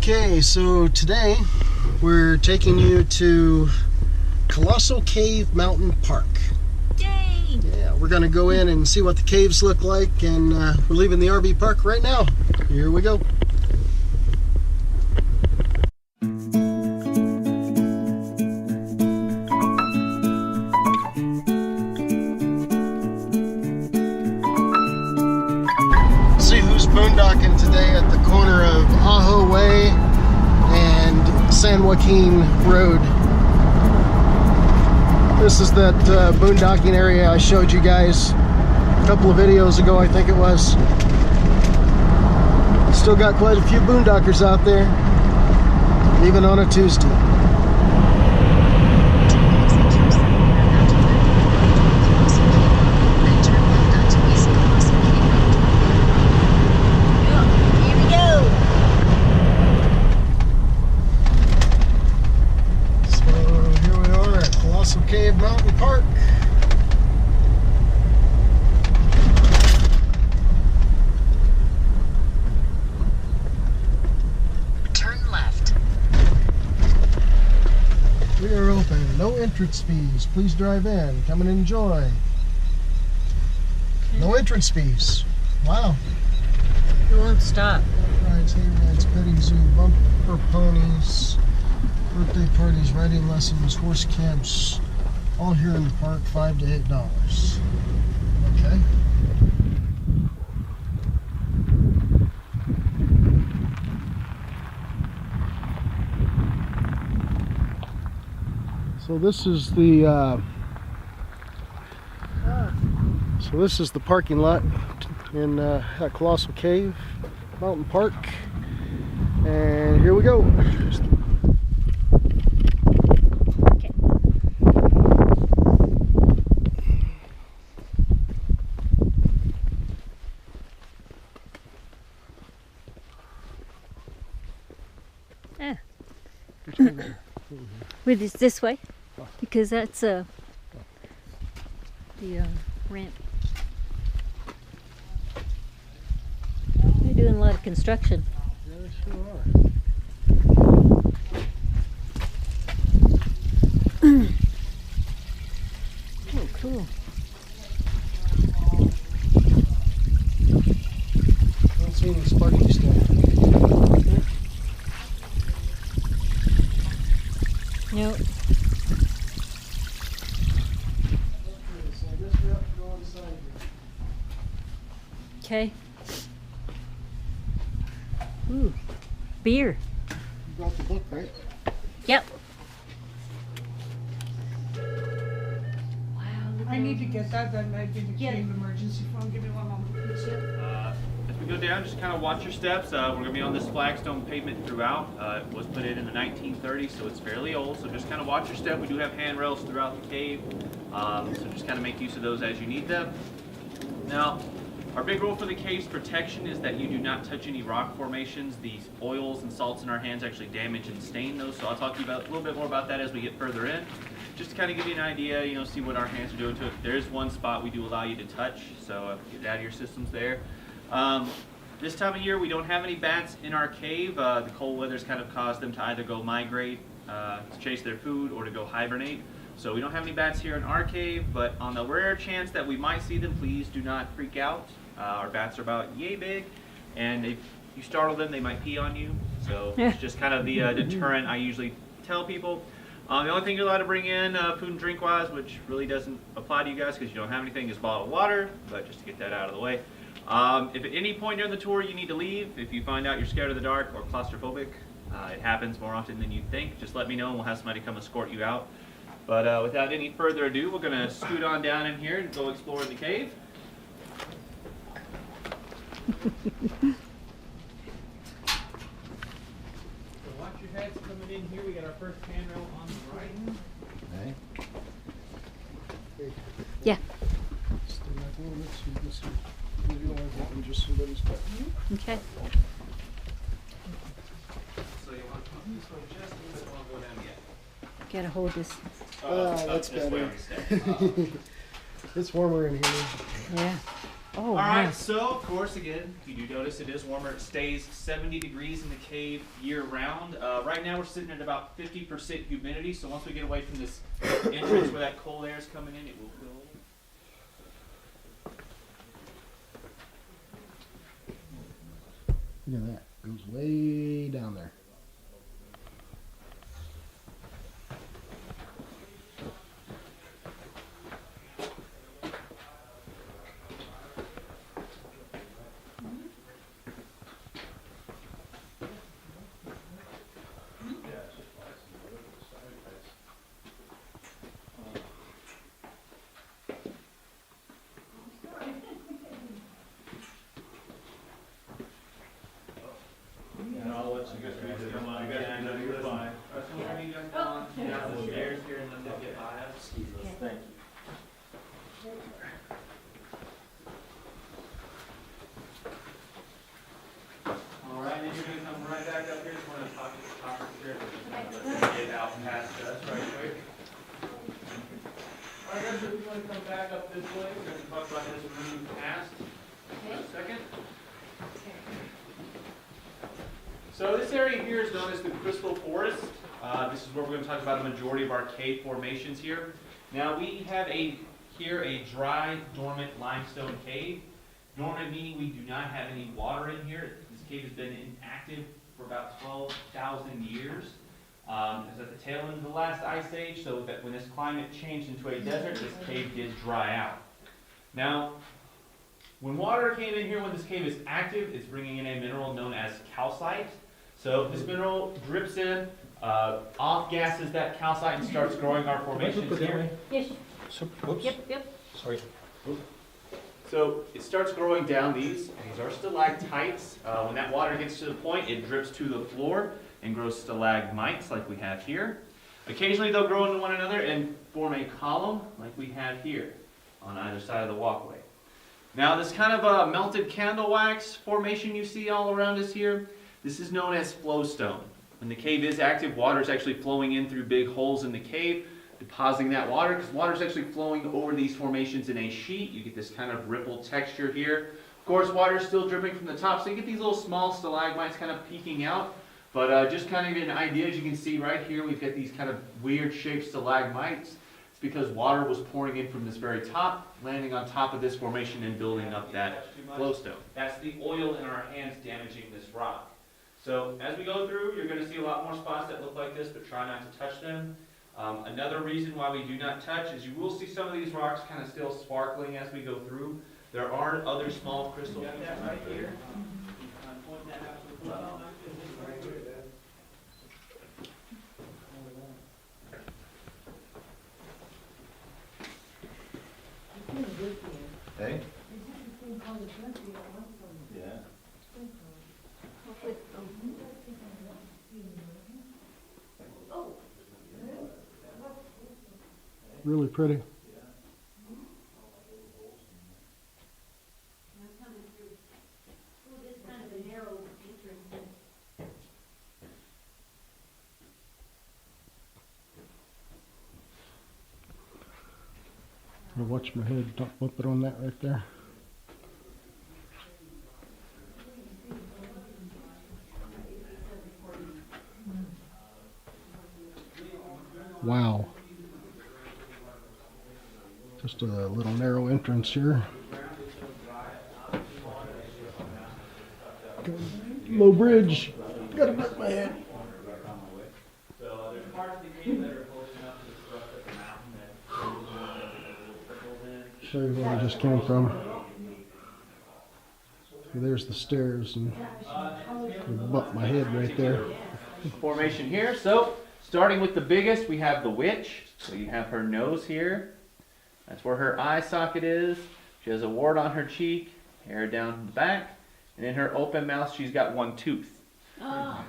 Okay, so today we're taking you to Colossal Cave Mountain Park. Yay! Yeah, we're gonna go in and see what the caves look like, and we're leaving the RV park right now. Here we go. See who's boondocking today at the corner of Ajo Way and San Joaquin Road. This is that boondocking area I showed you guys a couple of videos ago, I think it was. Still got quite a few boondockers out there, even on a Tuesday. Colossal Cave Mountain Park. Turn left. We are open. No entrance fees. Please drive in. Come and enjoy. No entrance fees. Wow. We won't stop. Rides, hay rides, petting zoo, bumper ponies, birthday parties, riding lessons, horse camps. All here in the park, $5 to $8. Okay. So this is the parking lot in at Colossal Cave Mountain Park, and here we go. Wait, it's this way? Because that's the ramp. They're doing a lot of construction. Yeah, they sure are. Oh, cool. I don't see any sparky stuff. Nope. Okay. Ooh, beer. You brought the book, right? Yep. Wow. I need to get that, then I did the Get cave emergency phone. Give me one moment, please. As we go down, just kind of watch your steps. We're going to be on this flagstone pavement throughout. It was put in the 1930s, so it's fairly old. So just kind of watch your step. We do have handrails throughout the cave, so just kind of make use of those as you need them. Now, our big rule for the cave's protection is that you do not touch any rock formations. These oils and salts in our hands actually damage and stain those, so I'll talk to you about a little bit more about that as we get further in. Just to kind of give you an idea, see what our hands are doing to it. There is one spot we do allow you to touch, so get it out of your systems there. This time of year, we don't have any bats in our cave. The cold weather's kind of caused them to either go migrate to chase their food or to go hibernate. So we don't have any bats here in our cave, but on the rare chance that we might see them, please do not freak out. Our bats are about yay big, and if you startle them, they might pee on you. So it's just kind of the deterrent I usually tell people. The only thing you're allowed to bring in food and drink wise, which really doesn't apply to you guys because you don't have anything, is bottled water, but just to get that out of the way. If at any point during the tour you need to leave, if you find out you're scared of the dark or claustrophobic, it happens more often than you'd think, just let me know and we'll have somebody come escort you out. But without any further ado, we're going to scoot on down in here and go explore the cave. So watch your heads coming in here. We got our first handrail on the right. Okay. Yeah. Stay back a little bit so you can see. Visualize that one just so that it's back. Okay. So you want to come this way just a little bit, won't go down yet. Gotta hold this. That's this way better. on the step. It's warmer in here. Yeah. Oh, All right, nice. so of course, again, if you do notice, it is warmer. It stays 70 degrees in the cave year round. Right now, we're sitting at about 50% humidity. So once we get away from this entrance where that cold air is coming in, it will cool. Look at that. Goes way down there. And I'll let you guys come on. You guys know you're fine. So where you guys going? Down the stairs here and then they'll get by us. Thank you. All right, then you're gonna come right back up here. Just want to talk to the chair. Let's get out past us right quick. All right, guys, if you want to come back up this way, we're gonna talk about this room past for a second. So this area here is known as the Crystal Forest. This is where we're going to talk about the majority of our cave formations here. Now we have here a dry, dormant limestone cave. Dormant meaning we do not have any water in here. This cave has been inactive for about 12,000 years. It's at the tail end of the last ice age, so that when this climate changed into a desert, this cave did dry out. Now, when water came in here, when this cave is active, it's bringing in a mineral known as calcite. So this mineral drips in, off gases that calcite and starts growing our formations here. Yes. Whoops. Yep. Sorry. So it starts growing down these are stalactites. When that water gets to the point, it drips to the floor and grows stalagmites like we have here. Occasionally they'll grow into one another and form a column like we have here on either side of the walkway. Now this kind of melted candle wax formation you see all around us here, this is known as flowstone. When the cave is active, water is actually flowing in through big holes in the cave, depositing that water, because water is actually flowing over these formations in a sheet. You get this kind of ripple texture here. Of course, water is still dripping from the top, so you get these little small stalagmites kind of peeking out. But just kind of an idea, as you can see right here, we've got these kind of weird shaped stalagmites. It's because water was pouring in from this very top, landing on top of this formation and building up that flowstone. That's the oil in our hands damaging this rock. So as we go through, you're going to see a lot more spots that look like this, but try not to touch them. Another reason why we do not touch is you will see some of these rocks kind of still sparkling as we go through. There are other small crystals right here. Point that out as well. Hey? Yeah. Really pretty. I'll watch my head, don't flip it on that right there. Wow. Just a little narrow entrance here. Low bridge. Gotta break my head. So there's parts of the cave that are close enough to the stuff at the mountain that trickles in. Show you where we just came from. So there's the stairs and I bumped my head right there. Formation here. So starting with the biggest, we have the witch. So you have her nose here. That's where her eye socket is. She has a wart on her cheek, hair down the back, and in her open mouth she's got one tooth. Oh.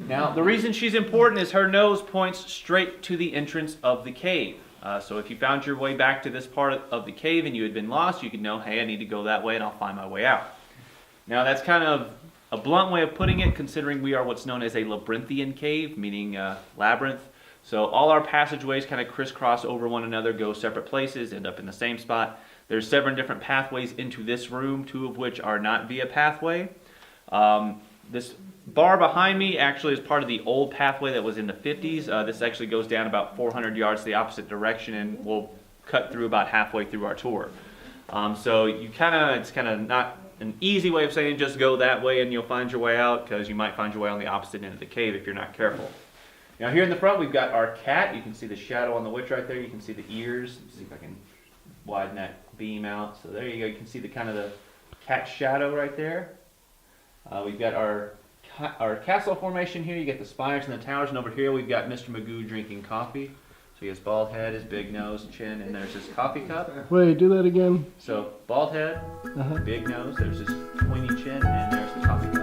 Now the reason she's important is her nose points straight to the entrance of the cave. So if you found your way back to this part of the cave and you had been lost, you could know, hey, I need to go that way and I'll find my way out. Now that's kind of a blunt way of putting it, considering we are what's known as a labyrinthian cave, meaning labyrinth. So all our passageways kind of crisscross over one another, go separate places, end up in the same spot. There's 7 different pathways into this room, 2 of which are not via pathway. This bar behind me actually is part of the old pathway that was in the 50s. This actually goes down about 400 yards the opposite direction, and we'll cut through about halfway through our tour. So it's kind of not an easy way of saying just go that way and you'll find your way out, because you might find your way on the opposite end of the cave if you're not careful. Now here in the front we've got our cat. You can see the shadow on the witch right there. You can see the ears. Let's see if I can widen that beam out. So there you go. You can see the kind of the cat shadow right there. We've got our castle formation here. You get the spires and the towers, and over here we've got Mr. Magoo drinking coffee. So he has bald head, his big nose, chin, and there's his coffee cup. Wait, do that again. So bald head, big nose, there's his pointy chin, and there's the coffee cup.